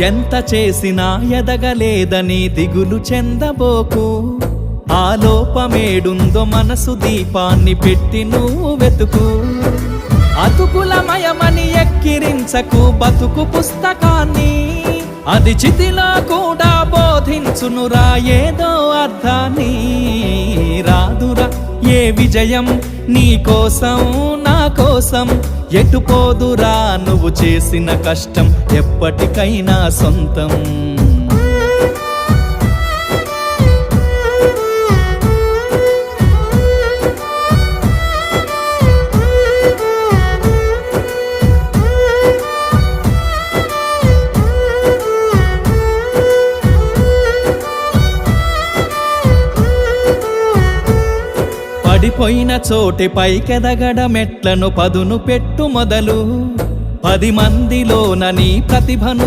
ఎంత చేసినా ఎదగలేదని దిగులు చెందబోకు. ఆ లోపమేడుందో మనసు దీపాన్ని పెట్టి నువ్వు వెతుకు. అతుకులమయమని ఎక్కిరించకు బతుకు పుస్తకాన్ని, అది చితిలో కూడా బోధించునురా ఏదో అర్థాన్ని. రాదురా ఏ విజయం నీ కోసం నా కోసం, ఎటుపోదురా నువ్వు చేసిన కష్టం ఎప్పటికైనా సొంతం. పడిపోయిన చోటి పైకెదగడ మెట్లను పదును పెట్టు మొదలు. 10 మందిలోన నీ ప్రతిభను